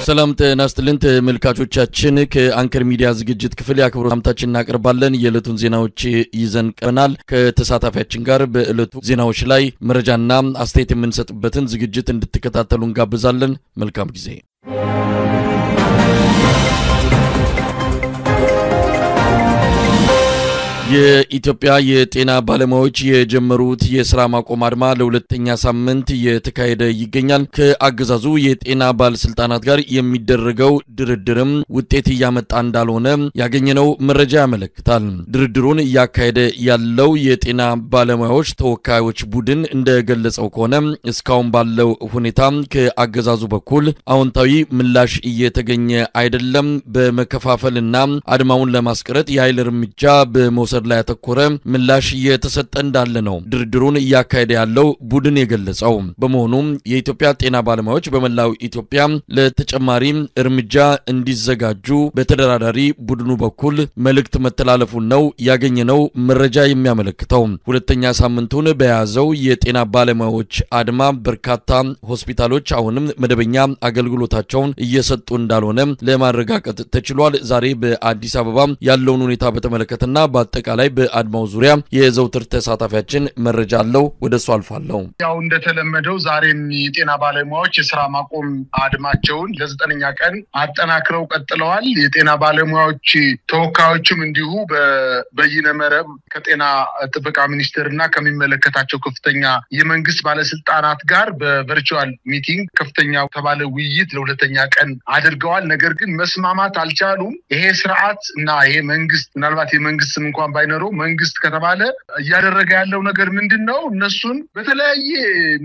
ሰላም ጤና ይስጥልን ተመልካቾቻችን ከአንከር ሚዲያ ዝግጅት ክፍል ያክብሩ ሰላምታችንን እናቀርባለን የዕለቱን ዜናዎች ይዘን ቀርበናል ከተሳታፊያችን ጋር በዕለቱ ዜናዎች ላይ መረጃና አስተያየት የምንሰጥበትን ዝግጅት እንድትከታተሉ እንጋብዛለን መልካም ጊዜ የኢትዮጵያ የጤና ባለሙያዎች የጀመሩት የሥራ ማቆም አድማ ለሁለተኛ ሳምንት የተካሄደ ይገኛል ከአገዛዙ የጤና ባለስልጣናት ጋር የሚደረገው ድርድርም ውጤት ያመጣ እንዳልሆነ ያገኘነው መረጃ ያመለክታል ድርድሩን ያካሄደ ያለው የጤና ባለሙያዎች ተወካዮች ቡድን እንደገለጸው ከሆነ እስካሁን ባለው ሁኔታ ከአገዛዙ በኩል አዎንታዊ ምላሽ እየተገኘ አይደለም በመከፋፈልና አድማውን ለማስቀረት የኃይል እርምጃ በመውሰድ ላይ ተኮረ ምላሽ እየተሰጠ እንዳለ ነው ድርድሩን ያካሄደ ያለው ቡድን የገለጸው በመሆኑም የኢትዮጵያ ጤና ባለሙያዎች በመላው ኢትዮጵያ ለተጨማሪ እርምጃ እንዲዘጋጁ በተደራዳሪ ቡድኑ በኩል መልእክት መተላለፉን ነው ያገኘነው መረጃ የሚያመለክተው ሁለተኛ ሳምንቱን በያዘው የጤና ባለሙያዎች አድማ በርካታ ሆስፒታሎች አሁንም መደበኛ አገልግሎታቸውን እየሰጡ እንዳልሆነ ለማረጋገጥ ተችሏል ዛሬ በአዲስ አበባ ያለውን ሁኔታ በተመለከተና በአጠቃላይ በአድማው ዙሪያ የዘውትር ተሳታፊያችን መረጃ አለው ወደሱ አልፋለሁ ያው እንደተለመደው ዛሬም የጤና ባለሙያዎች የሥራ ማቆም አድማቸውን ለ9ኛ ቀን አጠናክረው ቀጥለዋል የጤና ባለሙያዎች ተወካዮችም እንዲሁ በበይነ መረብ ከጤና ጥበቃ ሚኒስቴርና ከሚመለከታቸው ከፍተኛ የመንግስት ባለስልጣናት ጋር በቨርቹዋል ሚቲንግ ከፍተኛ ተባለ ውይይት ለሁለተኛ ቀን አድርገዋል ነገር ግን መስማማት አልቻሉም ይሄ ስርዓት እና ይሄ መንግስት ምናልባት የመንግስት እንኳን ባይኖረው መንግስት ከተባለ ያደረገ ያለው ነገር ምንድነው እነሱን በተለያየ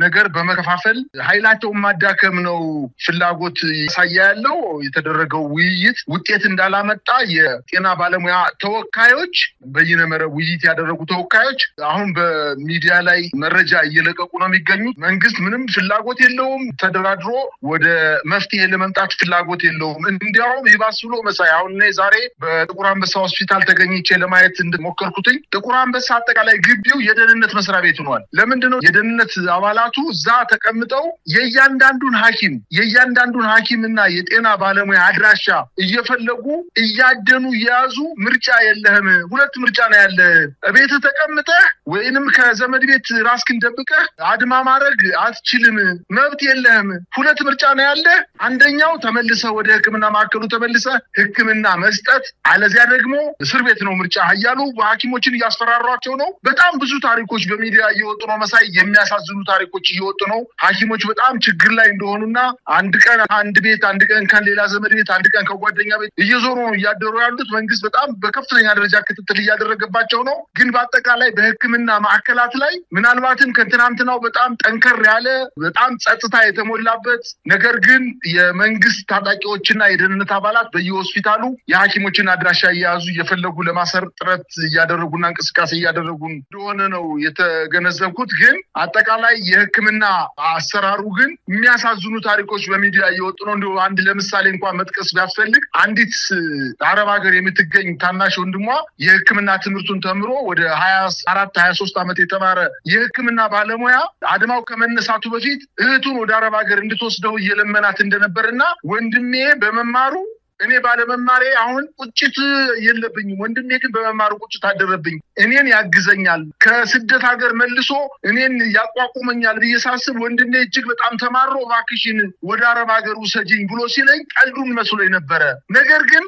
ነገር በመከፋፈል ኃይላቸውን ማዳከም ነው ፍላጎት ያሳያለው የተደረገው ውይይት ውጤት እንዳላመጣ የጤና ባለሙያ ተወካዮች በይነ መረብ ውይይት ያደረጉ ተወካዮች አሁን በሚዲያ ላይ መረጃ እየለቀቁ ነው የሚገኙት መንግስት ምንም ፍላጎት የለውም ተደራድሮ ወደ መፍትሄ ለመምጣት ፍላጎት የለውም እንዲያውም ይባስ ብሎ መሳይ አሁን ዛሬ በጥቁር አንበሳ ሆስፒታል ተገኝቼ ለማየት እንደሞከርኩትኝ ጥቁር አንበሳ አጠቃላይ ግቢው የደህንነት መስሪያ ቤት ሆኗል ለምንድነው የደህንነት አባላቱ እዛ ተቀምጠው የእያንዳንዱን ሐኪምና የጤና ባለሙያ አድራሻ እየፈለጉ እያደኑ ያዙ ምርጫ የለህም ሁለት ምርጫ ነው ያለ ቤት ተቀምጠህ ወይንም ከዘመድ ቤት ራስክን ደብቀህ አድማ ማድረግ አትችልም መብት የለህም ሁለት ምርጫ ነው ያለ አንደኛው ተመልሰህ ወደ ህክምና ማዕከሉ ተመልሰህ ህክምና መስጠት አለዚያ ደግሞ እስር ቤት ነው ምርጫ ያያሉ ሐኪሞችን ያስፈራሯቸው ነው በጣም ብዙ ታሪኮች በሚዲያ እየወጡ ነው መሳይ የሚያሳዝኑ ታሪኮች እየወጡ ነው ሐኪሞች በጣም ችግር ላይ እንደሆኑና አንድ ቀን አንድ ቤት አንድ ቀን ከሌላ ዘመድ ቤት አንድ ቀን ከጓደኛ ቤት እየዞሩ ነው ያደሩ ያሉት መንግስት በጣም በከፍተኛ ደረጃ ክትትል ያደረገባቸው ነው ግን በአጠቃላይ በህክምና ማዕከላት ላይ ምናልባትም ከትናንትናው በጣም ጠንከር ያለ በጣም ጸጥታ የተሞላበት ነገር ግን የመንግስት ታጣቂዎችና የደህንነት አባላት በየሆስፒታሉ የሐኪሞችን አድራሻ ያያዙ የፈለጉ ለማሰር ጥረት ያደረጉና እንቅስቃሴ ያደረጉ እንደሆነ ነው የተገነዘብኩት ግን አጠቃላይ የህክምና አሰራሩ ግን የሚያሳዝኑ ታሪኮች በሚዲያ እየወጡ ነው እንደው አንድ ለምሳሌ እንኳን መጥቀስ ቢያስፈልግ አንዲት አረብ ሀገር የምትገኝ ታናሽ ወንድሟ የህክምና ትምህርቱን ተምሮ ወደ 24 23 ዓመት የተማረ የህክምና ባለሙያ አድማው ከመነሳቱ በፊት እህቱን ወደ አረብ ሀገር እንድትወስደው እየለመናት እንደነበርና ወንድሜ በመማሩ እኔ ባለመማሬ አሁን ቁጭት የለብኝም ወንድሜ ግን በመማሩ ቁጭት አደረብኝ እኔን ያግዘኛል ከስደት ሀገር መልሶ እኔን ያቋቁመኛል በየሳስብ ወንድሜ እጅግ በጣም ተማሮ ባክሽን ወደ አረብ ሀገር ውሰጂኝ ብሎ ሲለኝ ቀልዱን መስሎኝ ነበር ነገር ግን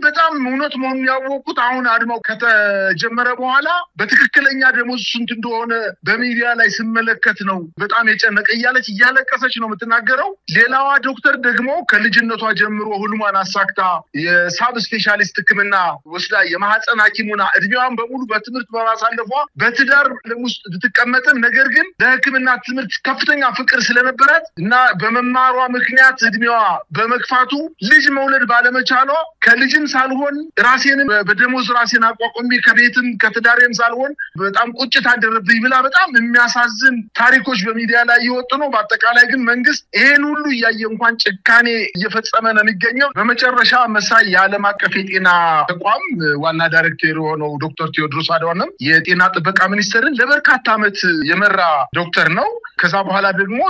በጣም እውነት መሆኑን ያወቁት አሁን አድማው ከተጀመረ በኋላ በትክክለኛ ደሞዝ ስንት እንደሆነ በሚዲያ ላይ ስመለከት ነው በጣም የጨነቀ እያለቀሰች ነው የምትናገረው ሌላዋ ዶክተር ደግሞ ከልጅነቷ ጀምሮ ሁሉማን ሳክታ የሳብ ስፔሻሊስት ህክምና ወስዳ የማህፀን ሐኪሙና እድሜዋን በሙሉ በትምህርት በማሳለፏ በትዳር ውስጥ ተተቀመጠም ነገር ግን ለህክምና ትምህርት ከፍተኛ ፍቅር ስለነበራት እና በመማሯ ምክንያት እድሜዋ በመግፋቱ ልጅ መውለድ ባለመቻሏ ከልጅም ሳልሆን ራሴንም በደሞዝ ራሴን አቋቁሜ ከቤትም ከትዳሬም ሳልሆን በጣም ቁጭት አደረብኝ ብላ በጣም የሚያሳዝን ታሪኮች በሚዲያ ላይ ይወጡ ነው በአጠቃላይ ግን መንግስት ይሄን ሁሉ ያየ እንኳን ጭካኔ እየፈጸመ ነው የሚገኘው በመጨረሻ መሳይ የዓለም አቀፍ የጤና ተቋም ዋና ዳይሬክተር ሆነው ዶክተር ቴዎድሮስ አድሃኖም የጤና ጥበቃ ሚኒስቴርን ለበርካታ ዓመት የመራ ዶክተር ነው ከዛ በኋላ ደግሞ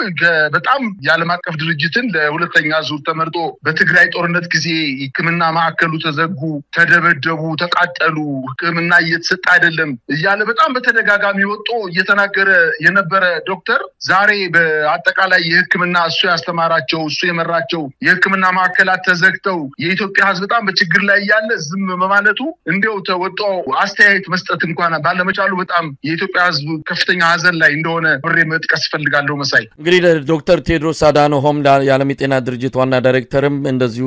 በጣም የዓለም አቀፍ ድርጅትን ለሁለተኛ ዙር ተመርጦ በትግራይ ጦርነት ጊዜ ሕክምና ማዕከሉ ተዘጉ፣ ተደበደቡ፣ ተቃጠሉ፣ ሕክምና እየተሰጠ አይደለም እያለ በጣም በተደጋጋሚ ወጥቶ እየተናገረ የነበረ ዶክተር ዛሬ በአጠቃላይ የሕክምና እሱ ያስተማራቸው እሱ የመራቸው የሕክምና ማዕከላት ተዘግተው የኢትዮጵያ ሕዝብ በጣም በችግር ላይ ያለ ዝም በማለቱ እንዲያው ተወጥቶ አስተያየት መስጠት እንኳን ባለመቻሉ በጣም የኢትዮጵያ ሕዝብ ከፍተኛ ሀዘን ላይ እንደሆነ ብሬ መጥቀስ ፈልጋለሁ። መሳይ እንግዲህ ዶክተር ቴድሮስ አድሃኖም የዓለም የጤና ድርጅት ዋና ዳይሬክተርም እንደዚሁ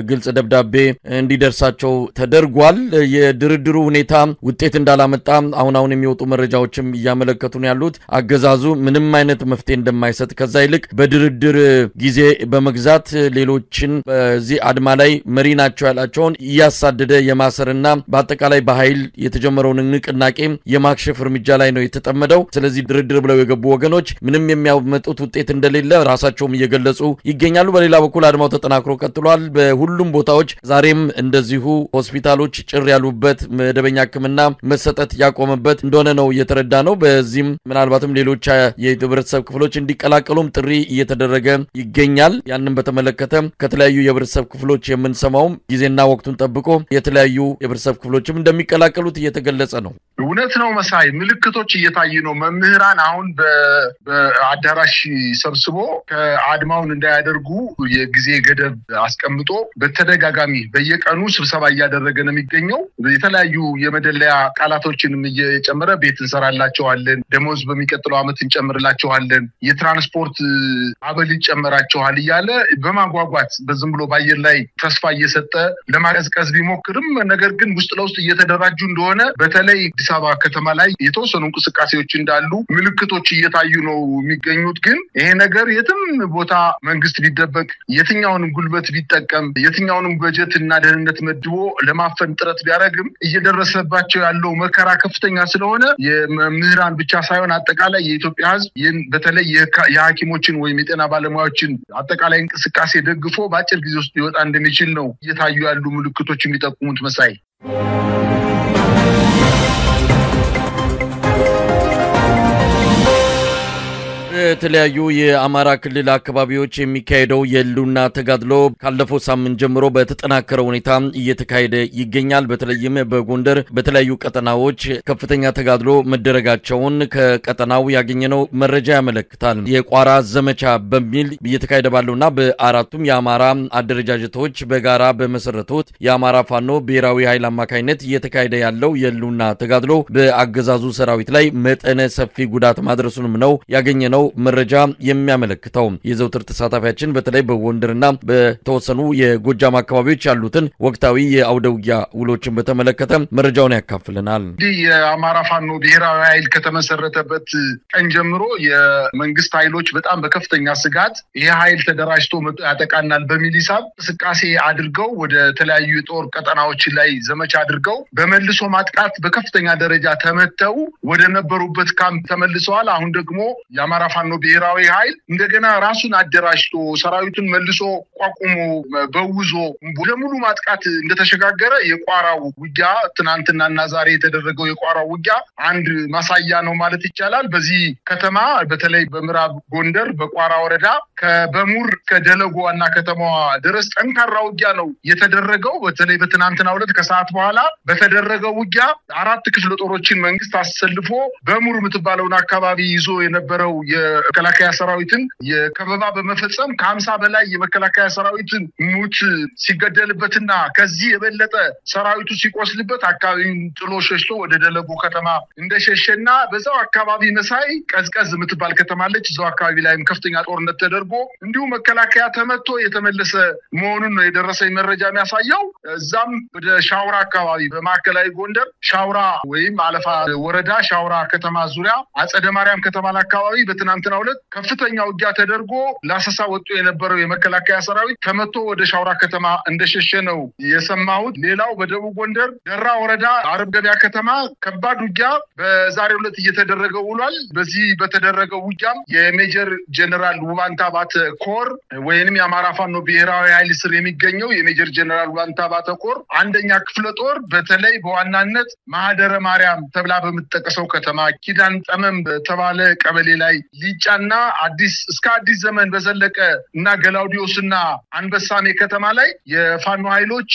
ግልጽ ደብዳቤ እንዲደርሳቸው ተደርጓል። የድርድሩ ሁኔታ ውጤት እንዳላመጣ አሁን የሚወጡ መረጃዎችም እያመለከቱ ነው ያሉት። አገዛዙ ምንም አይነት መፍትሄ እንደማይሰጥ ከዛ ይልቅ በድርድር ጊዜ በመግዛት ሌሎችን በዚህ አድማ ላይ መሪ ናቸው ያላቸውን እያሳደደ የማሰርና በአጠቃላይ በኃይል የተጀመረውን ንቅናቄ የማክሸፍ እርምጃ ላይ ነው የተጠመደው። ስለዚህ ድርድር ብለው የገቡ ወገኖች ምንም የሚያመጡት ውጤት እንደሌለ ራሳቸውም እየገለጹ ይገኛሉ። በሌላ በኩል አድማው ተጠናክሮ ቀጥሏል። በሁሉም ቦታዎች ዛሬም እንደዚሁ ሆስፒታሎች ጭር ያሉበት መደበኛ ሕክምና መሰጠት ያቆመበት እንደሆነ ነው እየተረዳ ነው። በዚህም ምናልባትም ሌሎች የህብረተሰብ ክፍሎች እንዲቀላቀሉም ጥሪ እየተደረገ ይገኛል። ያንን በተመለከተ ከተለያዩ የህብረተሰብ ክፍሎች የምንሰማውም ጊዜና ወቅቱን ጠብቆ የተለያዩ የህብረተሰብ ክፍሎችም እንደሚቀላቀሉት እየተገለጸ ነው። እውነት ነው መሳይ፣ ምልክቶች እየታዩ ነው። መምህራን አሁን በአዳራሽ ሰብስቦ ከአድማውን እንዳያደርጉ የጊዜ ገደብ አስቀምጦ በተደጋጋሚ በየቀኑ ስብሰባ እያደረገ ነው የሚገኘው። የተለያዩ የመደለያ ቃላቶችንም እየጨመረ ቤት እንሰራላቸዋለን፣ ደሞዝ በሚቀጥለው ዓመት እንጨምርላቸዋለን፣ የትራንስፖርት አበል ይጨመራቸዋል እያለ በማጓጓት በዝም ብሎ ባየር ላይ ተስፋ እየሰጠ ለማቀዝቀዝ ቢሞክርም ነገር ግን ውስጥ ለውስጥ እየተደራጁ እንደሆነ በተለይ አዲስ አበባ ከተማ ላይ የተወሰኑ እንቅስቃሴዎች እንዳሉ ምልክቶች እየታዩ ነው የሚገኙት። ግን ይሄ ነገር የትም ቦታ መንግስት ቢደበቅ የትኛውንም ጉልበት ቢጠቀም የትኛውንም በጀት እና ደህንነት መድቦ ለማፈን ጥረት ቢያደርግም እየደረሰባቸው ያለው መከራ ከፍተኛ ስለሆነ የመምህራን ብቻ ሳይሆን አጠቃላይ የኢትዮጵያ ሕዝብ በተለይ የሐኪሞችን ወይም የጤና ባለሙያዎችን አጠቃላይ እንቅስቃሴ ደግፎ በአጭር ጊዜ ውስጥ ሊወጣ እንደሚችል ነው እየታዩ ያሉ ምልክቶች የሚጠቁሙት መሳይ። የተለያዩ የአማራ ክልል አካባቢዎች የሚካሄደው የህልውና ተጋድሎ ካለፈው ሳምንት ጀምሮ በተጠናከረ ሁኔታ እየተካሄደ ይገኛል። በተለይም በጎንደር በተለያዩ ቀጠናዎች ከፍተኛ ተጋድሎ መደረጋቸውን ከቀጠናው ያገኘነው መረጃ ያመለክታል። የቋራ ዘመቻ በሚል እየተካሄደ ባለውና በአራቱም የአማራ አደረጃጀቶች በጋራ በመሰረቱት የአማራ ፋኖ ብሔራዊ ኃይል አማካይነት እየተካሄደ ያለው የህልውና ተጋድሎ በአገዛዙ ሰራዊት ላይ መጠነ ሰፊ ጉዳት ማድረሱንም ነው ያገኘነው መረጃ የሚያመለክተው። የዘውትር ተሳታፊያችን በተለይ በጎንደርና በተወሰኑ የጎጃም አካባቢዎች ያሉትን ወቅታዊ የአውደውጊያ ውሎችን በተመለከተ መረጃውን ያካፍለናል። የአማራ ፋኖ ብሔራዊ ኃይል ከተመሰረተበት ቀን ጀምሮ የመንግስት ኃይሎች በጣም በከፍተኛ ስጋት ይሄ ኃይል ተደራጅቶ ያጠቃናል በሚል ሂሳብ እንቅስቃሴ አድርገው ወደ ተለያዩ የጦር ቀጠናዎች ላይ ዘመቻ አድርገው በመልሶ ማጥቃት በከፍተኛ ደረጃ ተመተው ወደ ነበሩበት ካምፕ ተመልሰዋል። አሁን ደግሞ የአማራ ፋኖ ብሔራዊ ኃይል እንደገና ራሱን አደራጅቶ ሰራዊቱን መልሶ ቋቁሞ በውዞ ወደ ሙሉ ማጥቃት እንደተሸጋገረ የቋራው ውጊያ ትናንትናና ዛሬ የተደረገው የቋራው ውጊያ አንድ ማሳያ ነው ማለት ይቻላል። በዚህ ከተማ በተለይ በምዕራብ ጎንደር በቋራ ወረዳ ከበሙር ከደለጎ ዋና ከተማዋ ድረስ ጠንካራ ውጊያ ነው የተደረገው። በተለይ በትናንትናው ዕለት ከሰዓት በኋላ በተደረገው ውጊያ 4 ክፍለ ጦሮችን መንግስት አሰልፎ በሙር የምትባለውን አካባቢ ይዞ የነበረው የመከላከያ ሰራዊትን የከበባ በመፈጸም ከ50 በላይ የመከላከያ ሰራዊትን ሙት ሲገደልበትና ከዚህ የበለጠ ሰራዊቱ ሲቆስልበት አካባቢውን ጥሎ ሸሽቶ ወደ ደለጎ ከተማ እንደሸሸና በዛው አካባቢ መሳይ ቀዝቀዝ የምትባል ከተማለች እዛው አካባቢ ላይም ከፍተኛ ጦርነት ተደርጎ እንዲሁ መከላከያ ተመቶ የተመለሰ መሆኑን ነው የደረሰኝ መረጃ የሚያሳየው። እዛም ወደ ሻውራ አካባቢ በማዕከላዊ ጎንደር ሻውራ ወይም አለፋ ወረዳ ሻውራ ከተማ ዙሪያ አጸደ ማርያም ከተማ አካባቢ በትናንትናው ዕለት ከፍተኛ ውጊያ ተደርጎ ላሰሳ ወጥቶ የነበረው የመከላከያ ሰራዊት ተመቶ ወደ ሻውራ ከተማ እንደሸሸ ነው የሰማሁት። ሌላው በደቡብ ጎንደር ደራ ወረዳ አረብ ገበያ ከተማ ከባድ ውጊያ በዛሬው ዕለት እየተደረገ ውሏል። በዚህ በተደረገው ውጊያም የሜጀር ጀነራል ውባንታ ባተ ኮር ወይንም የአማራ ፋኖ ብሔራዊ ኃይል ስር የሚገኘው የሜጀር ጀነራል ውባንታ ባተ ኮር አንደኛ ክፍለ ጦር በተለይ በዋናነት ማህደረ ማርያም ተብላ በምትጠቀሰው ከተማ ኪዳን ጠመም በተባለ ቀበሌ ላይ ሊድ ሜጫና አዲስ እስከ አዲስ ዘመን በዘለቀ እና ገላውዲዮስና አንበሳሜ ከተማ ላይ የፋኖ ኃይሎች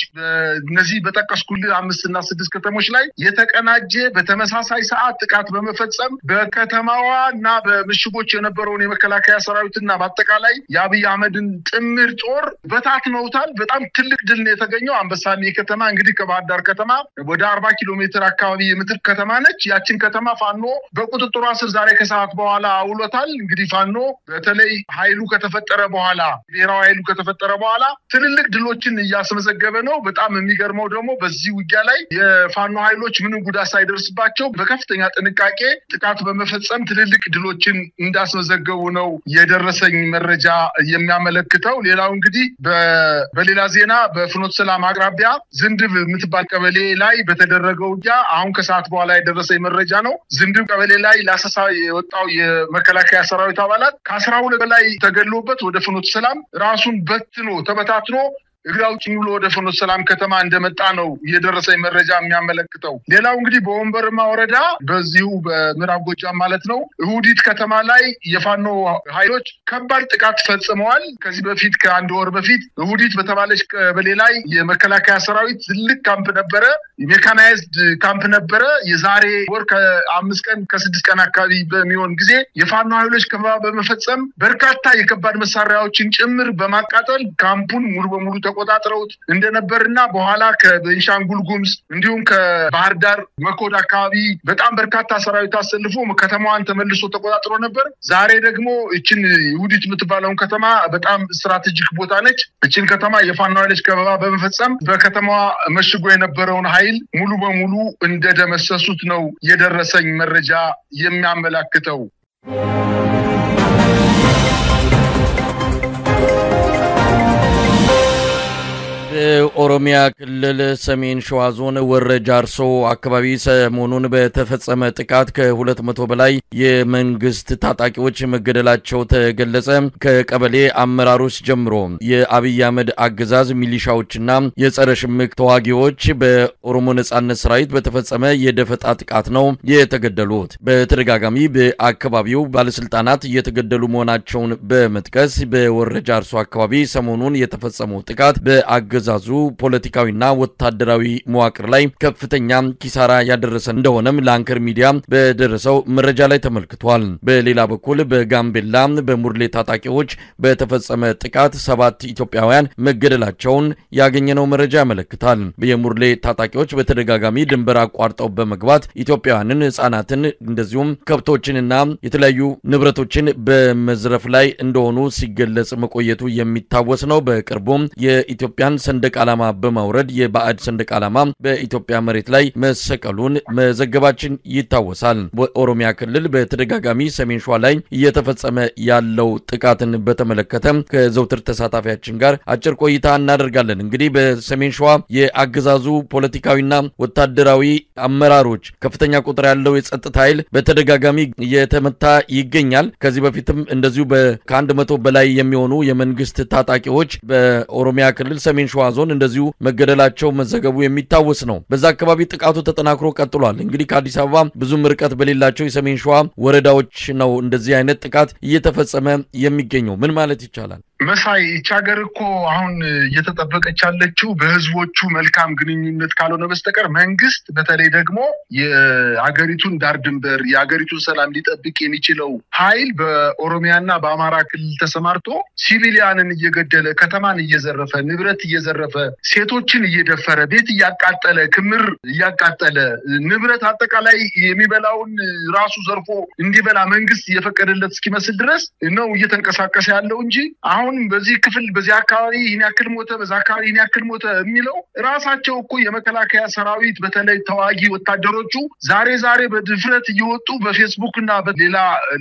እነዚህ በተቀስኩልህ 5 እና 6 ከተሞች ላይ የተቀናጀ በተመሳሳይ ሰዓት ጥቃት በመፈጸም በከተማዋና በምሽጎች የነበረውን የመከላከያ ሰራዊትና በአጠቃላይ የአብይ አህመድን ጥምር ጦር በታትነውታል። በጣም ትልቅ ድል ነው የተገኘው። አንበሳሜ ከተማ እንግዲህ ከባህር ዳር ከተማ ወደ 40 ኪሎ ሜትር አካባቢ የምትርቅ ከተማ ነች። ያችን ከተማ ፋኖ በቁጥጥሩ ስር ዛሬ ከሰዓት በኋላ አውሎታል። እንግዲህ ፋኖ በተለይ ኃይሉ ከተፈጠረ በኋላ ብሔራዊ ኃይሉ ከተፈጠረ በኋላ ትልልቅ ድሎችን እያስመዘገበ ነው። በጣም የሚገርመው ደግሞ በዚህ ውጊያ ላይ የፋኖ ኃይሎች ምንም ጉዳት ሳይደርስባቸው በከፍተኛ ጥንቃቄ ጥቃት በመፈጸም ትልልቅ ድሎችን እንዳስመዘገቡ ነው የደረሰኝ መረጃ የሚያመለክተው። ሌላው እንግዲህ በሌላ ዜና በፍኖተ ሰላም አቅራቢያ ዝንድብ የምትባል ቀበሌ ላይ በተደረገው ውጊያ አሁን ከሰዓት በኋላ የደረሰኝ መረጃ ነው። ዝንድብ ቀበሌ ላይ ላሰሳ የወጣው የመከላከያ ሰራዊት አባላት ከ12 በላይ ተገድሎበት ወደ ፍኖተ ሰላም ራሱን ተበታትኖ እግራው ጭኝ ብሎ ወደ ፍኖተ ሰላም ከተማ እንደመጣ ነው የደረሰኝ መረጃ የሚያመለክተው። ሌላው እንግዲህ በወንበርማ ወረዳ በዚሁ በምዕራብ ጎጃም ማለት ነው እሁዲት ከተማ ላይ የፋኖ ኃይሎች ከባድ ጥቃት ፈጽመዋል። ከዚህ በፊት ከአንድ ወር በፊት እሁዲት በተባለች ቀበሌ ላይ የመከላከያ ሰራዊት ትልቅ ካምፕ ነበረ፣ ሜካናይዝድ ካምፕ ነበረ። የዛሬ ወር ከ5 ቀን ከ6 ቀን አካባቢ በሚሆን ጊዜ የፋኖ ኃይሎች ከበባ በመፈጸም በርካታ የከባድ መሳሪያዎችን ጭምር በማቃጠል ካምፑን ሙሉ በሙሉ ተቆጣጥረውት እንደነበርና በኋላ ከቤንሻንጉል ጉሙዝ እንዲሁም ከባህር ዳር መኮድ አካባቢ በጣም በርካታ ሰራዊት አሰልፎ ከተማዋን ተመልሶ ተቆጣጥሮ ነበር። ዛሬ ደግሞ እቺን እሁዲት የምትባለውን ከተማ በጣም ስትራቴጂክ ቦታ ነች። እቺን ከተማ የፋኖ ኃይሎች ከበባ በመፈጸም በከተማዋ መሽጎ የነበረውን ኃይል ሙሉ በሙሉ እንደደመሰሱት ነው የደረሰኝ መረጃ የሚያመለክተው። በኦሮሚያ ክልል ሰሜን ሸዋ ዞን ወረጃ አርሶ አካባቢ ሰሞኑን በተፈጸመ ጥቃት ከ200 በላይ የመንግስት ታጣቂዎች መገደላቸው ተገለጸ። ከቀበሌ አመራሮች ጀምሮ የአብይ አህመድ አገዛዝ ሚሊሻዎችና የጸረ ሽምቅ ተዋጊዎች በኦሮሞ ነጻነት ሰራዊት በተፈጸመ የደፈጣ ጥቃት ነው የተገደሉት። በተደጋጋሚ በአካባቢው ባለስልጣናት እየተገደሉ መሆናቸውን በመጥቀስ በወረጃ አርሶ አካባቢ ሰሞኑን የተፈጸመው ጥቃት በአገዛዙ ፖለቲካዊና ወታደራዊ መዋቅር ላይ ከፍተኛ ኪሳራ ያደረሰ እንደሆነም ለአንከር ሚዲያ በደረሰው መረጃ ላይ ተመልክቷል። በሌላ በኩል በጋምቤላ በሙርሌ ታጣቂዎች በተፈጸመ ጥቃት 7 ኢትዮጵያውያን መገደላቸውን ያገኘነው መረጃ ያመለክታል። የሙርሌ ታጣቂዎች በተደጋጋሚ ድንበር አቋርጠው በመግባት ኢትዮጵያውያንን፣ ህፃናትን እንደዚሁም ከብቶችንና የተለያዩ ንብረቶችን በመዝረፍ ላይ እንደሆኑ ሲገለጽ መቆየቱ የሚታወስ ነው። በቅርቡም የኢትዮጵያን ሰንደቅ ዓላማ በማውረድ የባዕድ ሰንደቅ ዓላማ በኢትዮጵያ መሬት ላይ መሰቀሉን መዘገባችን ይታወሳል። በኦሮሚያ ክልል በተደጋጋሚ ሰሜን ሸዋ ላይ እየተፈጸመ ያለው ጥቃትን በተመለከተ ከዘውትር ተሳታፊያችን ጋር አጭር ቆይታ እናደርጋለን። እንግዲህ በሰሜን ሸዋ የአገዛዙ ፖለቲካዊና ወታደራዊ አመራሮች ከፍተኛ ቁጥር ያለው የጸጥታ ኃይል በተደጋጋሚ እየተመታ ይገኛል። ከዚህ በፊትም እንደዚሁ ከ100 በላይ የሚሆኑ የመንግስት ታጣቂዎች በኦሮሚያ ክልል ሰሜን ሸዋ ዞን እንደዚሁ መገደላቸው መዘገቡ የሚታወስ ነው። በዛ አካባቢ ጥቃቱ ተጠናክሮ ቀጥሏል። እንግዲህ ከአዲስ አበባ ብዙም ርቀት በሌላቸው የሰሜን ሸዋ ወረዳዎች ነው እንደዚህ አይነት ጥቃት እየተፈጸመ የሚገኘው። ምን ማለት ይቻላል? መሳይ ይህች ሀገር እኮ አሁን እየተጠበቀች ያለችው በህዝቦቹ መልካም ግንኙነት ካልሆነ በስተቀር መንግስት በተለይ ደግሞ የሀገሪቱን ዳር ድንበር የሀገሪቱን ሰላም ሊጠብቅ የሚችለው ኃይል በኦሮሚያና በአማራ ክልል ተሰማርቶ ሲቪሊያንን እየገደለ ከተማን እየዘረፈ ንብረት እየዘረፈ ሴቶችን እየደፈረ ቤት እያቃጠለ ክምር እያቃጠለ ንብረት አጠቃላይ የሚበላውን ራሱ ዘርፎ እንዲበላ መንግስት እየፈቀደለት እስኪመስል ድረስ ነው እየተንቀሳቀሰ ያለው እንጂ አሁን በዚህ ክፍል በዚህ አካባቢ ይሄን ያክል ሞተ በዛ አካባቢ ይሄን ያክል ሞተ የሚለው ራሳቸው እኮ የመከላከያ ሰራዊት በተለይ ተዋጊ ወታደሮቹ ዛሬ በድፍረት እየወጡ በፌስቡክ እና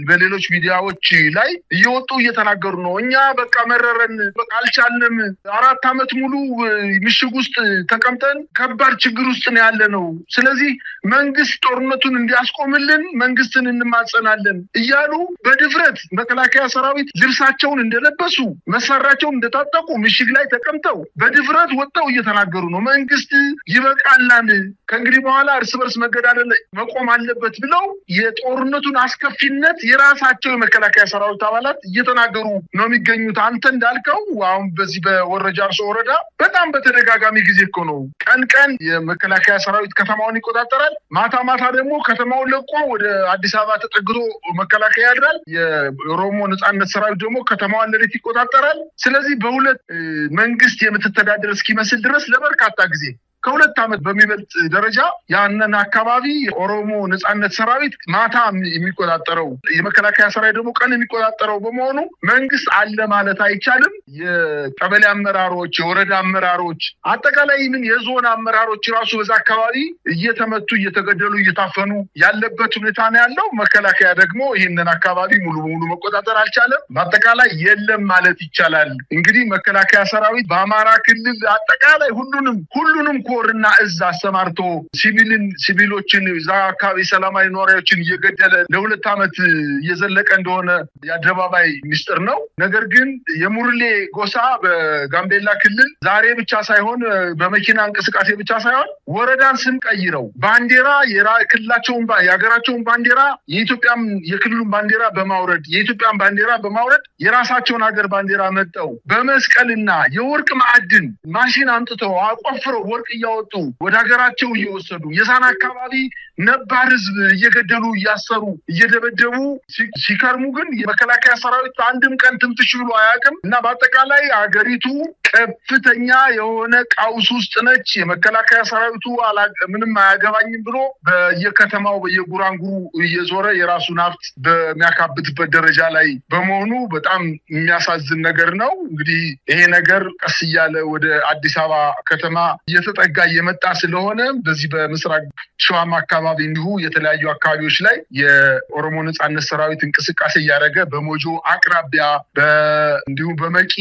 በሌሎች ሚዲያዎች ላይ እየወጡ እየተናገሩ ነው። እኛ በቃ መረረን፣ በቃ አልቻልንም፣ 4 አመት ሙሉ ምሽግ ውስጥ ተቀምጠን ከባድ ችግር ውስጥ ነው ያለነው። ስለዚህ መንግስት ጦርነቱን እንዲያስቆምልን መንግስትን እንማጸናለን እያሉ በድፍረት መከላከያ ሰራዊት ልብሳቸውን እንደለበሱ መስፈራቸው እንደታጠቁ ምሽግ ላይ ተቀምጠው በድፍረት ወጣው እየተናገሩ ነው። መንግስት ይበቃላል ከእንግዲህ በኋላ እርስ በርስ መገዳደል መቆም አለበት ብለው የጦርነቱን አስከፊነት የራሳቸው የመከላከያ ሰራዊት አባላት እየተናገሩ ነው የሚገኙት። አንተ እንዳልከው አሁን በዚህ በወረጃርሶ ወረዳ በጣም በተደጋጋሚ ጊዜ እኮ ነው ቀን የመከላከያ ሰራዊት ከተማውን ይቆጣጠራል፣ ማታ ደግሞ ከተማውን ለቆ ወደ አዲስ አበባ ተጠግቶ መከላከያ ያድራል። የኦሮሞ ነጻነት ሰራዊት ደግሞ ከተማውን ለሌት ይቆጣጠራል። ስለዚህ በሁለት መንግስት የምትተዳደር እስኪመስል ድረስ ለበርካታ ጊዜ ከሁለት ዓመት በሚበልጥ ደረጃ ያንን አካባቢ ኦሮሞ ነጻነት ሰራዊት ማታ የሚቆጣጠረው የመከላከያ ሰራዊት ደግሞ ቀን የሚቆጣጠረው በመሆኑ መንግስት አለ ማለት አይቻልም። የቀበሌ አመራሮች፣ የወረዳ አመራሮች፣ አጠቃላይ ምን የዞን አመራሮች ራሱ በዛ አካባቢ እየተመቱ እየተገደሉ እየታፈኑ ያለበት ሁኔታ ነው ያለው። መከላከያ ደግሞ ይሄንን አካባቢ ሙሉ በሙሉ መቆጣጠር አልቻለም። በአጠቃላይ የለም ማለት ይቻላል። እንግዲህ መከላከያ ሰራዊት በአማራ ክልል አጠቃላይ ሁሉንም ኮርና እዝ አሰማርቶ ሲቪሎችን እዛ አካባቢ ሰላማዊ ኗሪዎችን እየገደለ ለሁለት ዓመት እየዘለቀ እንደሆነ የአደባባይ ሚስጥር ነው። ነገር ግን የሙርሌ ጎሳ በጋምቤላ ክልል ዛሬ ብቻ ሳይሆን በመኪና እንቅስቃሴ ብቻ ሳይሆን ወረዳን ስም ቀይረው ባንዲራ የክልላቸውን የሀገራቸውን ባንዲራ የክልሉን ባንዲራ በማውረድ የኢትዮጵያን ባንዲራ በማውረድ የራሳቸውን ሀገር ባንዲራ መጠው በመስቀልና የወርቅ ማዕድን ማሽን አምጥተው አቆፍረው ወርቅ እያወጡ ወደ ሀገራቸው እየወሰዱ የዛና አካባቢ ነባር ህዝብ እየገደሉ እያሰሩ እየደበደቡ ሲከርሙ ግን የመከላከያ ሰራዊት አንድም ቀን ትምትሽ ብሎ አያውቅም እና በአጠቃላይ ሀገሪቱ ከፍተኛ የሆነ ቀውስ ውስጥ ነች። የመከላከያ ሰራዊቱ ምንም አያገባኝም ብሎ በየከተማው በየጉራንጉሩ እየዞረ የራሱን ሀብት በሚያካብትበት ደረጃ ላይ በመሆኑ በጣም የሚያሳዝን ነገር ነው። እንግዲህ ይሄ ነገር ቀስ እያለ ወደ አዲስ አበባ ከተማ እየተጠጋ እየመጣ ስለሆነ በዚህ በምስራቅ ሸዋማ አካባቢ እንዲሁ የተለያዩ አካባቢዎች ላይ የኦሮሞ ነጻነት ሰራዊት እንቅስቃሴ እያደረገ በሞጆ አቅራቢያ እንዲሁ በመቂ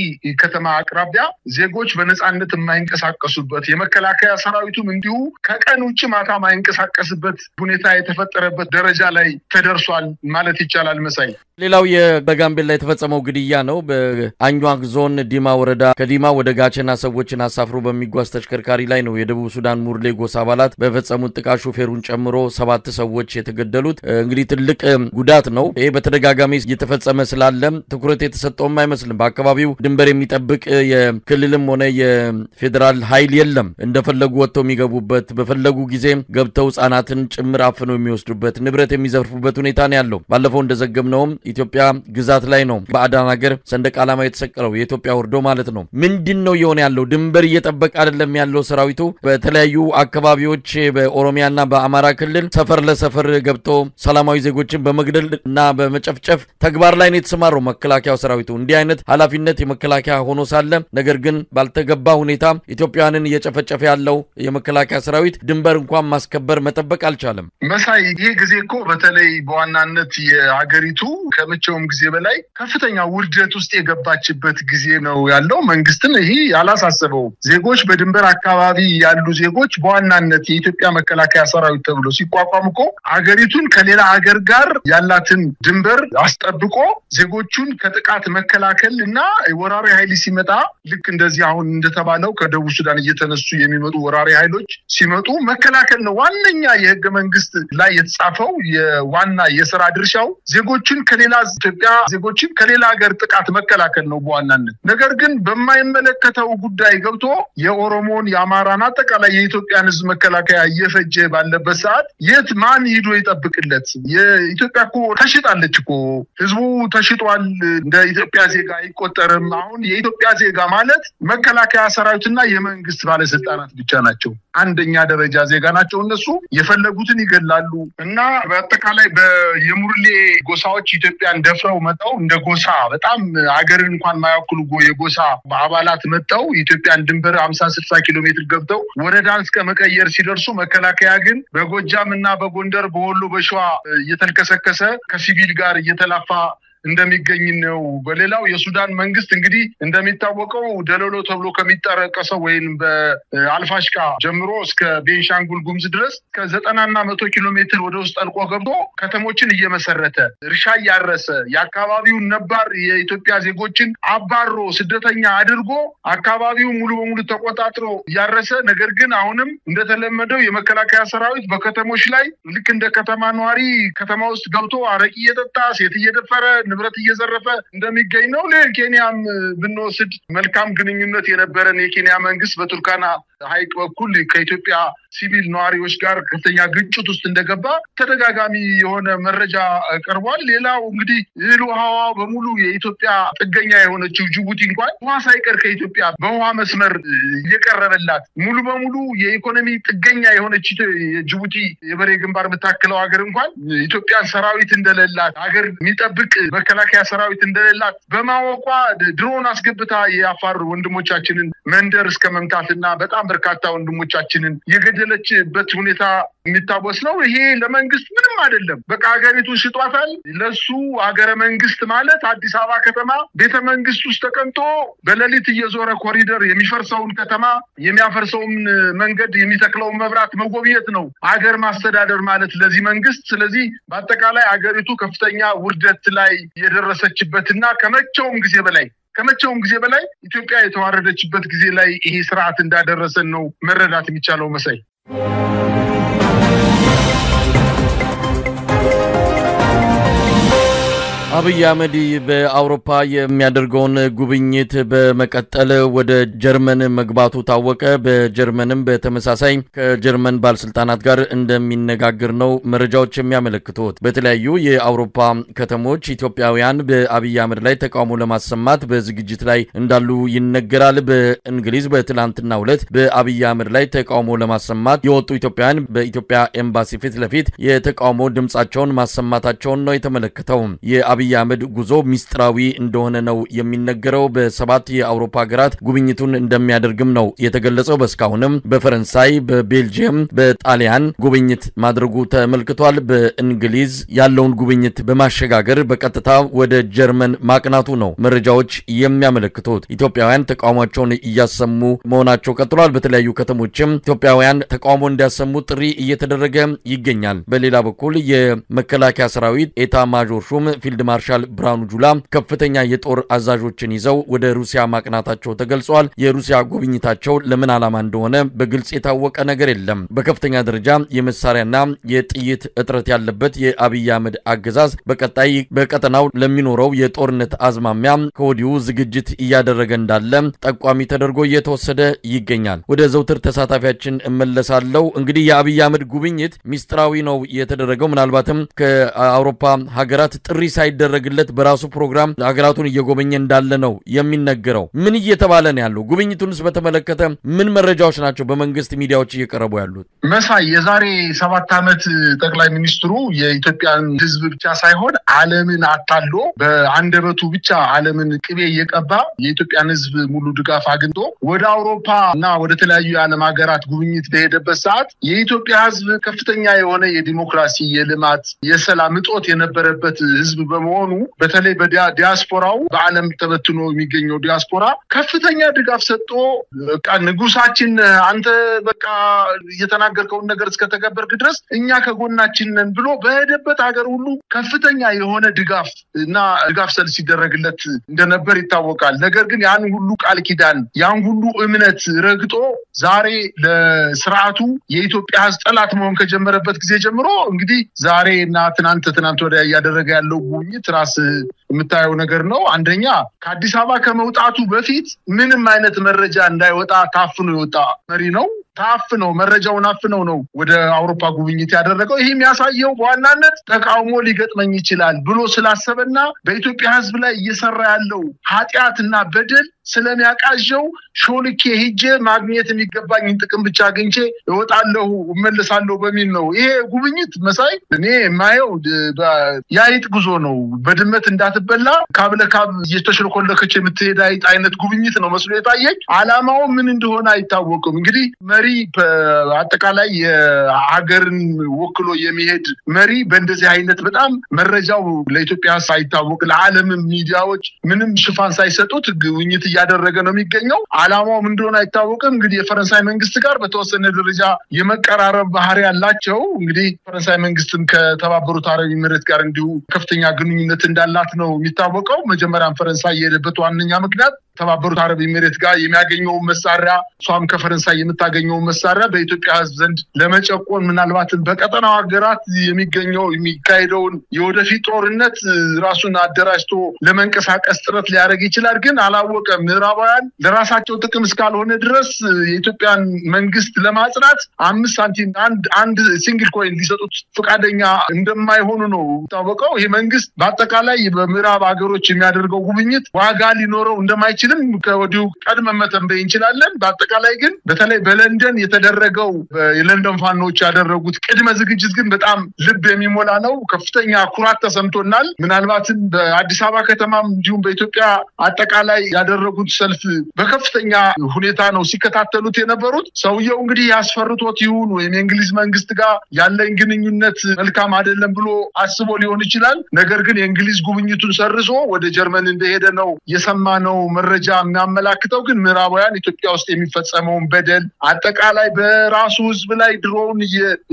ከተማ አቅራቢያ ዜጎች በነጻነት የማይንቀሳቀሱበት የመከላከያ ሰራዊቱም እንዲሁ ከቀን ውጭ ማታ የማይንቀሳቀስበት ሁኔታ የተፈጠረበት ደረጃ ላይ ተደርሷል ማለት ይቻላል። መሳይ ሌላው በጋምቤላ የተፈጸመው ግድያ ነው። በአኟክ ዞን ዲማ ወረዳ ከዲማ ወደ ጋቸና ሰዎችን አሳፍሮ በሚጓዝ ተሽከርካሪ ላይ ነው የደቡብ ሱዳን ሙርሌ ጎሳ አባላት በፈጸሙት ጥቃት ሹፌሩን ጨምሮ 7 ሰዎች የተገደሉት። እንግዲህ ትልቅ ጉዳት ነው። ይሄ በተደጋጋሚ እየተፈጸመ ስላለም ትኩረት የተሰጠውም አይመስልም። በአካባቢው ድንበር የሚጠብቅ የክልልም ሆነ የፌደራል ኃይል የለም። እንደፈለጉ ወጥተው የሚገቡበት በፈለጉ ጊዜ ገብተው ህጻናትን ጭምር አፍነው የሚወስዱበት ንብረት የሚዘርፉበት ሁኔታ ነው ያለው። ባለፈው እንደዘገብነው ኢትዮጵያ ግዛት ላይ ነው በአዳን ሀገር ሰንደቅ ዓላማ የተሰቀለው የኢትዮጵያ ወርዶ ማለት ነው። ምንድነው የሆነ ያለው? ድንበር እየጠበቀ አይደለም ያለው ሰራዊቱ። በተለያዩ አካባቢዎች በኦሮሚያና በአማራ ክልል ሰፈር ለሰፈር ገብቶ ሰላማዊ ዜጎችን በመግደል እና በመጨፍጨፍ ተግባር ላይ ነው የተሰማረው መከላከያው ሰራዊቱ። እንዲህ አይነት ኃላፊነት የመከላከያ ሆኖ ሳለ ነገር ግን ባልተገባ ሁኔታ ኢትዮጵያውያንን እየጨፈጨፈ ያለው የመከላከያ ሰራዊት ድንበር እንኳን ማስከበር መጠበቅ አልቻለም። መሳይ ይሄ ጊዜ እኮ በተለይ በዋናነት የሀገሪቱ ከመቼውም ጊዜ በላይ ከፍተኛ ውርደት ውስጥ የገባችበት ጊዜ ነው ያለው። መንግስትን ይሄ ያላሳሰበው ዜጎች በድንበር አካባቢ ያሉ ዜጎች በዋናነት የኢትዮጵያ መከላከያ ሰራዊት ተብሎ ሲቋቋም እኮ ሀገሪቱን ከሌላ ሀገር ጋር ያላትን ድንበር አስጠብቆ ዜጎቹን ከጥቃት መከላከል እና ወራሪ ኃይል ሲመጣ ልክ እንደዚህ አሁን እንደተባለው ከደቡብ ሱዳን እየተነሱ የሚመጡ ወራሪ ኃይሎች ሲመጡ መከላከል ነው ዋነኛ የህገ መንግስት ላይ የተጻፈው የዋና የሥራ ድርሻው ዜጎችን ከሌላ ኢትዮጵያ ዜጎችን ከሌላ ሀገር ጥቃት መከላከል ነው በዋናነት። ነገር ግን በማይመለከተው ጉዳይ ገብቶ የኦሮሞን የአማራን አጠቃላይ የኢትዮጵያን ህዝብ መከላከያ እየፈጀ ባለበት ሰዓት የት ማን ሄዶ ይጠብቅለት? የኢትዮጵያ እኮ ተሽጣለች እኮ ህዝቡ ተሽጧል። እንደ ኢትዮጵያ ዜጋ አይቆጠርም። አሁን የኢትዮጵያ ዜጋ ማለት መከላከያ ሰራዊትና የመንግስት ባለስልጣናት ብቻ ናቸው። አንደኛ ደረጃ ዜጋ ናቸው። እነሱ የፈለጉትን ይገላሉ እና በአጠቃላይ የሙርሌ ጎሳዎች ኢትዮጵያን ደፍረው መጣው እንደ ጎሳ በጣም ሀገርን እንኳን ማያውቁ የጎሳ አባላት መጣው ኢትዮጵያን ድንበር 50-60 ኪሎ ሜትር ገብተው ወረዳን እስከ መቀየር ሲደርሱ መከላከያ ግን በጎጃምና በጎንደር በወሎ በሸዋ እየተልከሰከሰ ከሲቪል ጋር እየተላፋ እንደሚገኝ ነው። በሌላው የሱዳን መንግስት እንግዲህ እንደሚታወቀው ደለሎ ተብሎ ከሚጠረቀሰው ወይም በአልፋሽቃ ጀምሮ እስከ ቤንሻንጉል ጉሙዝ ድረስ ከ90 እና 100 ኪሎ ሜትር ወደ ውስጥ ጠልቆ ገብቶ ከተሞችን እየመሰረተ እርሻ ያረሰ የአካባቢውን ነባር የኢትዮጵያ ዜጎችን አባሮ ስደተኛ አድርጎ አካባቢው ሙሉ በሙሉ ተቆጣጥሮ ያረሰ ነገር ግን አሁንም እንደተለመደው የመከላከያ ሰራዊት በከተሞች ላይ ልክ እንደ ከተማ ነዋሪ ከተማ ውስጥ ገብቶ አረቂ እየጠጣ ሴት እየደፈረ ንብረት እየዘረፈ እንደሚገኝ ነው። ለኬንያም ብንወስድ መልካም ግንኙነት የነበረን የኬንያ መንግስት በቱርካና ሐይቅ በኩል ከኢትዮጵያ ሲቪል ነዋሪዎች ጋር ከፍተኛ ግጭት ውስጥ እንደገባ ተደጋጋሚ የሆነ መረጃ ቀርቧል። ሌላው እንግዲህ ውሃዋ በሙሉ የኢትዮጵያ ጥገኛ የሆነችው ጅቡቲ እንኳን ውሃ ሳይቀር ከኢትዮጵያ በውሃ መስመር እየቀረበላት ሙሉ በሙሉ የኢኮኖሚ ጥገኛ የሆነች ጅቡቲ የበሬ ግንባር የምታክለው ሀገር እንኳን ኢትዮጵያን ሰራዊት እንደሌላት ሀገር የሚጠብቅ መከላከያ ሰራዊት እንደሌላት በማወቋ ድሮን አስገብታ የአፋር ወንድሞቻችንን መንደር እስከ መምታትና በጣም በርካታ ወንድሞቻችንን የገደለችበት ሁኔታ የሚታወስ ነው። ይሄ ለመንግስት ምንም አይደለም። በቃ ሀገሪቱን ሽጧታል። ለሱ ሀገረ መንግስት ማለት አዲስ አበባ ከተማ ቤተ መንግስት ውስጥ ተቀምጦ በሌሊት እየዞረ ኮሪደር የሚፈርሰውን ከተማ የሚያፈርሰውን መንገድ የሚተክለውን መብራት መጎብኘት ነው ሀገር ማስተዳደር ማለት ለዚህ መንግስት። ስለዚህ በአጠቃላይ ሀገሪቱ ከፍተኛ ውርደት ላይ የደረሰችበትና ከመቼውም ጊዜ በላይ ኢትዮጵያ የተዋረደችበት ጊዜ ላይ ይሄ ስርዓት እንዳደረሰን ነው መረዳት የሚቻለው መሳይ። አብይ አህመድ በአውሮፓ የሚያደርገውን ጉብኝት በመቀጠል ወደ ጀርመን መግባቱ ታወቀ። በጀርመንም በተመሳሳይ ከጀርመን ባለስልጣናት ጋር እንደሚነጋገር ነው መረጃዎች የሚያመለክቱት። በተለያዩ የአውሮፓ ከተሞች ኢትዮጵያውያን በአብይ አህመድ ላይ ተቃውሞ ለማሰማት በዝግጅት ላይ እንዳሉ ይነገራል። በእንግሊዝ በትላንትናው ዕለት በአብይ አህመድ ላይ ተቃውሞ ለማሰማት የወጡ ኢትዮጵያውያን በኢትዮጵያ ኤምባሲ ፊት ለፊት የተቃውሞ ድምጻቸውን ማሰማታቸውን ነው የተመለከተው። የአብይ አህመድ ጉዞ ሚስጥራዊ እንደሆነ ነው የሚነገረው። በ7 የአውሮፓ ሀገራት ጉብኝቱን እንደሚያደርግም ነው የተገለጸው። በስካሁንም በፈረንሳይ፣ በቤልጂየም፣ በጣሊያን ጉብኝት ማድረጉ ተመልክቷል። በእንግሊዝ ያለውን ጉብኝት በማሸጋገር በቀጥታ ወደ ጀርመን ማቅናቱ ነው መረጃዎች የሚያመለክቱት። ኢትዮጵያውያን ተቃውሟቸውን እያሰሙ መሆናቸው ቀጥሏል። በተለያዩ ከተሞችም ኢትዮጵያውያን ተቃውሞ እንዲያሰሙ ጥሪ እየተደረገ ይገኛል። በሌላ በኩል የመከላከያ ሰራዊት ኤታ ማዦር ሹም ፊልድ ማርሻል ብርሃኑ ጁላ ከፍተኛ የጦር አዛዦችን ይዘው ወደ ሩሲያ ማቅናታቸው ተገልጿል። የሩሲያ ጉብኝታቸው ለምን ዓላማ እንደሆነ በግልጽ የታወቀ ነገር የለም። በከፍተኛ ደረጃ የመሳሪያና የጥይት እጥረት ያለበት የአብይ አህመድ አገዛዝ በቀጣይ በቀጠናው ለሚኖረው የጦርነት አዝማሚያ ከወዲሁ ዝግጅት እያደረገ እንዳለ ጠቋሚ ተደርጎ እየተወሰደ ይገኛል። ወደ ዘውትር ተሳታፊያችን እመለሳለሁ። እንግዲህ የአብይ አህመድ ጉብኝት ሚስጥራዊ ነው የተደረገው። ምናልባትም ከአውሮፓ ሀገራት ጥሪ ሳይደረግለት በራሱ ፕሮግራም ሀገራቱን እየጎበኘ እንዳለ ነው የሚነገረው። ምን እየተባለ ነው ያለው? ጉብኝቱንስ በተመለከተ ምን መረጃዎች ናቸው በመንግስት ሚዲያዎች እየቀረቡ ያሉት? መሳይ የዛሬ 7 ዓመት ጠቅላይ ሚኒስትሩ የኢትዮጵያን ህዝብ ብቻ ሳይሆን ዓለምን አታሎ በአንደበቱ ብቻ ዓለምን ቅቤ እየቀባ የኢትዮጵያን ህዝብ ሙሉ ድጋፍ አግኝቶ ወደ አውሮፓ እና ወደ ተለያዩ የዓለም ሀገራት ጉብኝት በሄደበት ሰዓት የኢትዮጵያ ህዝብ ከፍተኛ የሆነ የዲሞክራሲ፣ የልማት፣ የሰላም እጦት የነበረበት ህዝብ በመሆኑ በተለይ በዲያስፖራው በዓለም ተበትኖ የሚገኘው ዲያስፖራ ከፍተኛ ድጋፍ ሰጥቶ በቃ ንጉሳችን አንተ በቃ እየተናገርከውን ነገር እስከተገበርክ ድረስ እኛ ከጎናችን ነን ብሎ በሄደበት ሀገር ሁሉ ከፍተኛ የሆነ ድጋፍ ሰልፍ ሲደረግለት እንደነበር ይታወቃል። ነገር ግን ያን ሁሉ ቃል ኪዳን ያን ሁሉ እምነት ረግጦ ዛሬ ለስርዓቱ የኢትዮጵያ ህዝብ ጠላት መሆን ከጀመረበት ጊዜ ጀምሮ እንግዲህ ዛሬና ትናንት ወዲያ ያደረገ ያለው ጉብኝት ራስ የምታየው ነገር ነው። አንደኛ ከአዲስ አበባ ከመውጣቱ በፊት ምንም አይነት መረጃ እንዳይወጣ ታፍኖ የወጣ መሪ ነው። መረጃውን አፍነው ነው ወደ አውሮፓ ጉብኝት ያደረገው። ይሄ የሚያሳየው በዋናነት ተቃውሞ ሊገጥመኝ ይችላል ብሎ ስላሰበና በኢትዮጵያ ህዝብ ላይ እየሰራ ያለው ኃጢያትና በደል ስለሚያቃዠው ሾልኬ ሄጄ ማግኘት የሚገባኝን ጥቅም ብቻ አግኝቼ እወጣለሁ እመለሳለሁ በሚል ነው። ይሄ ጉብኝት መሳይ እኔ የማየው ያይጥ ጉዞ ነው። በድመት እንዳትበላ የምትበላ ካብለካብ እየተሽለኮለከች የምትሄድ አይነት ጉብኝት ነው መስሎ የታየኝ። ዓላማው ምን እንደሆነ አይታወቅም። እንግዲህ መሪ በአጠቃላይ የሀገርን ወክሎ የሚሄድ መሪ በእንደዚህ አይነት በጣም መረጃው ለኢትዮጵያ ሳይታወቅ ለዓለም ሚዲያዎች ምንም ሽፋን ሳይሰጡት ጉብኝት እያደረገ ነው የሚገኘው። ዓላማው ምን እንደሆነ አይታወቅም። እንግዲህ የፈረንሳይ መንግስት ጋር በተወሰነ ደረጃ የመቀራረብ ባህሪ ያላቸው እንግዲህ ፈረንሳይ መንግስትም ከተባበሩት አረብ ኤሚሬት ጋር እንዲሁ ከፍተኛ ግንኙነት እንዳላት ነው የሚታወቀው። መጀመሪያም ፈረንሳይ የሄደበት ዋነኛ ምክንያት ተባበሩት አረብ ኤሚሬት ጋር የሚያገኘው መሳሪያ ሷም ከፈረንሳይ የምታገኘው መሳሪያ በኢትዮጵያ ህዝብ ዘንድ ለመጨቆን ምናልባትም በቀጠናው ሀገራት የሚካሄደውን የወደፊት ጦርነት ራሱን አደራጅቶ ለመንቀሳቀስ ጥረት ሊያደርግ ይችላል። ግን አላወቀም። ምዕራባውያን ለራሳቸው ጥቅም እስካልሆነ ድረስ የኢትዮጵያን መንግስት ለማጽናት 5 ሳንቲም አንድ ሲንግል ኮይን ሊሰጡት ፈቃደኛ እንደማይሆኑ ነው ታወቀው። ይሄ መንግስት በአጠቃላይ በምዕራብ ሀገሮች የሚያደርገው ጉብኝት ዋጋ ሊኖረው እንደማይችልም ከወዲሁ ቀድመን መተንበይ እንችላለን። በአጠቃላይ ግን በተለይ በለንደን የተደረገው የለንደን ፋኖች ያደረጉት ቅድመ ዝግጅት ግን በጣም ልብ የሚሞላ ነው። ከፍተኛ ኩራት ተሰምቶናል። ምናልባትም በአዲስ አበባ ከተማም እንዲሁም በኢትዮጵያ አጠቃላይ ያደረጉት ሰልፍ በከፍተኛ ሁኔታ ነው ሲከታተሉት የነበሩት። ሰውየው እንግዲህ ያስፈርቶት ይሁን ወይም የእንግሊዝ መንግስት ጋር ያለኝ ግንኙነት መልካም አይደለም ብሎ አስቦ ሊሆን ይችላል። ነገር ግን የእንግሊዝ ጉብኝቱን ሰርዞ ወደ ጀርመን እንደሄደ ነው የሰማነው መረጃ የሚያመላክተው። ግን ምዕራባውያን ኢትዮጵያ ውስጥ የሚፈጸመውን በደል አጠቃላይ በራሱ ህዝብ ላይ ድሮን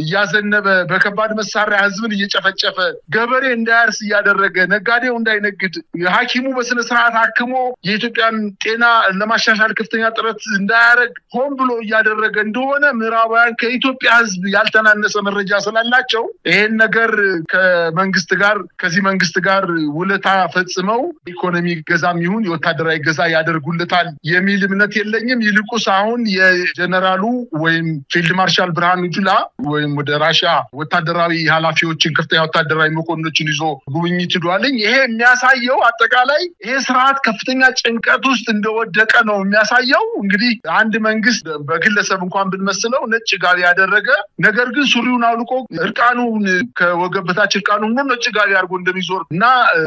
እያዘነበ በከባድ መሳሪያ ህዝብን እየጨፈጨፈ ገበሬ እንዳያርስ እያደረገ ነጋዴው እንዳይነግድ ሐኪሙ በስነ ስርዓት አክሞ የኢትዮጵያን ጤና ለማሻሻል ከፍተኛ ጥረት እንዳያደርግ ሆን ብሎ እያደረገ እንደሆነ ምዕራባውያን ከኢትዮጵያ ህዝብ ያልተናነሰ መረጃ ስላላቸው ይሄን ነገር ከዚህ መንግስት ጋር ውለታ ፈጽመው ኢኮኖሚ ገዛም ይሁን የወታደራዊ ገዛ ያደርጉለታል የሚል እምነት የለኝም። ይልቁስ አሁን የጀነራሉ ወይም ፊልድ ማርሻል ብርሃኑ ጁላ ወይም ወደ ራሽያ ወታደራዊ ኃላፊዎችን ከፍተኛ ወታደራዊ መኮንኖችን ይዞ ጉብኝት ሄዷልኝ። ይሄ የሚያሳየው አጠቃላይ ይሄ ስርዓት ከፍተኛ ጭንቀት ውስጥ እንደወደቀ ነው የሚያሳየው። እንግዲህ አንድ መንግስት በግለሰብ እንኳን ብንመስለው ነጭ ጋቢ ያደረገ ነገር ግን ሱሪውን አውልቆ እርቃኑን ከወገብ በታች እርቃኑን ነጭ ጋቢ አድርጎ እንደሚዞር እና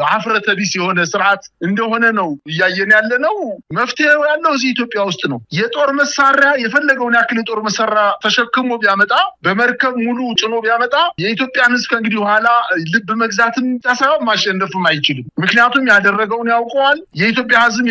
አፍረተ ቢስ የሆነ ስርዓት እንደሆነ ነው እያየን ያለነው። መፍትሄው ያለው እዚህ ኢትዮጵያ ውስጥ ነው። የጦር መሳሪያ የፈለገውን ያክል የጦር መሳሪያ ተሸክሞ ቢያመጣ በመርከብ ሙሉ ጭኖ ቢያመጣ የኢትዮጵያን ህዝብ ከእንግዲህ በኋላ ልብ መግዛትም ሳይሆን ማሸነፍም አይችልም። ምክንያቱም ያደረገውን ያውቀዋል። የኢትዮጵያ ህዝብ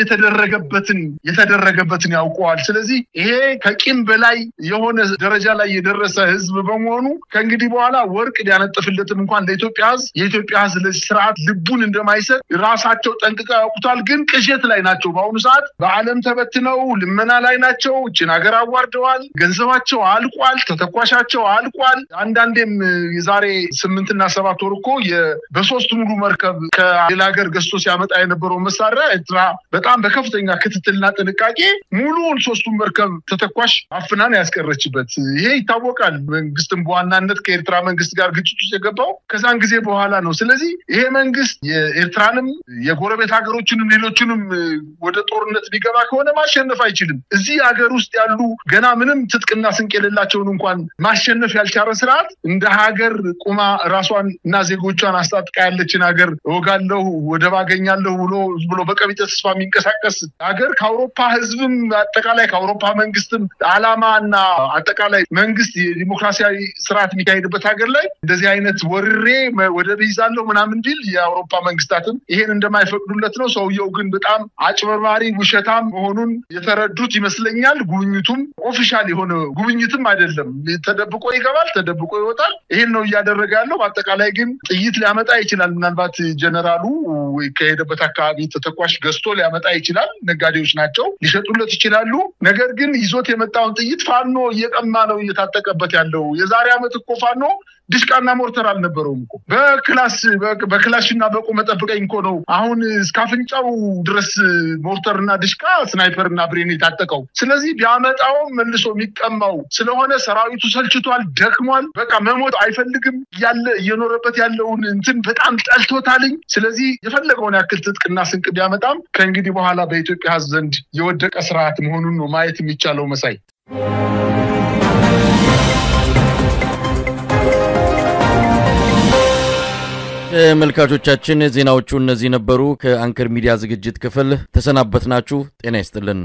የተደረገበትን ያውቀዋል። ስለዚህ ይሄ ከቂም በላይ የሆነ ደረጃ ላይ የደረሰ ህዝብ በመሆኑ ከእንግዲህ በኋላ ወርቅ ሊያነጥፍለትም እንኳን ለኢትዮጵያ ህዝብ የኢትዮጵያ ህዝብ ለዚህ ስርዓት ልቡን እንደማይሰጥ ራሳቸው ጠንቅቀው ያውቁታል። ግን ቅዠት ላይ ናቸው። በአሁኑ ሰዓት በዓለም ተበትነው ልመና ላይ ናቸው። እችን ሀገር አዋርደዋል። ገንዘባቸው አልቋል። ተተኳሻቸው አልቋል። አንዳንዴም የዛሬ 8 እና 7 ወር እኮ በሶስት ሙሉ መርከብ ከሌላ ሀገር ገዝቶ ሲያመጣ የነበረው መሳሪያ ኤርትራ በጣም በከፍተኛ ክትትልና ጥንቃቄ ሙሉውን 3ቱን መርከብ ተተኳሽ አፍናን ያስቀረችበት ይሄ ይታወቃል። መንግስትም በዋናነት ከኤርትራ መንግስት ጋር ግጭት ውስጥ የገባው ከዛን ጊዜ በኋላ ነው። ስለዚህ ይሄ መንግስት የኤርትራንም የጎረቤት ሀገሮችንም ሌሎችንም ወደ ጦርነት ሊገባ ከሆነ ማሸነፍ አይችልም። እዚህ ሀገር ውስጥ ያሉ ገና ምንም ትጥቅና ስንቅ የሌላቸውን እንኳን ማሸነፍ ያልቻለ ስርዓት እንደ ሀገር ቁማ ራሷን እና ዜጎቿን አስታጥቃ ያለችን ሀገር እወጋለሁ ወደብ አገኛለሁ ብሎ በቀቢጠ ተስፋ የሚንቀሳቀስ ሀገር ከአውሮፓ ህዝብም አጠቃላይ ከአውሮፓ መንግስትም ዓላማና አጠቃላይ መንግስት የዲሞክራሲያዊ ስርዓት የሚካሄድበት ሀገር ላይ እንደዚህ አይነት ወርሬ ወደብ ይዛለሁ ምናምን ቢል የአውሮፓ መንግስታትም ይሄን እንደማይፈቅዱለት ነው። ሰውየው ግን በጣም አጭበርባሪ ውሸታም መሆኑን የተረዱት ይመስለኛል። ጉብኝቱም ኦፊሻል የሆነ ጉብኝትም አይደለም። ተደብቆ ይገባል፣ ተደብቆ ይወጣል። ይሄን ነው እያደረገ ያለው። በአጠቃላይ ግን ጥይት ሊያመጣ ይችላል። ምናልባት ጀነራሉ ከሄደበት አካባቢ ተተኳሽ ገዝቶ ሊያመጣ ይችላል። ነጋዴዎች ናቸው፣ ሊሸጡለት ይችላሉ። ነገር ግን ይዞት የመጣውን ጥይት ፋኖ እየቀማ ነው እየታጠቀበት ያለው። የዛሬ ዓመት እኮ ፋኖ ድሽቃና ሞርተር አልነበረውም እኮ በክላሽና በቁመ ጠብቀኝ እኮ ነው አሁን እስከ አፍንጫው ድረስ ሞርተርና ድሽቃ ስናይፐርና ብሬን የታጠቀው። ስለዚህ ቢያመጣው መልሶ የሚቀማው ስለሆነ ሰራዊቱ ሰልችቷል፣ ደክሟል። በቃ መሞት አይፈልግም። እየኖረበት ያለውን እንትን በጣም ጠልቶታልኝ። ስለዚህ የፈለገውን ያክል ትጥቅና ስንቅ ቢያመጣም ከእንግዲህ በኋላ በኢትዮጵያ ህዝብ ዘንድ የወደቀ ስርዓት መሆኑን ነው ማየት የሚቻለው። መሳይ ተመልካቾቻችን ዜናዎቹ እነዚህ ነበሩ ከአንከር ሚዲያ ዝግጅት ክፍል ተሰናበትናችሁ ጤና ይስጥልን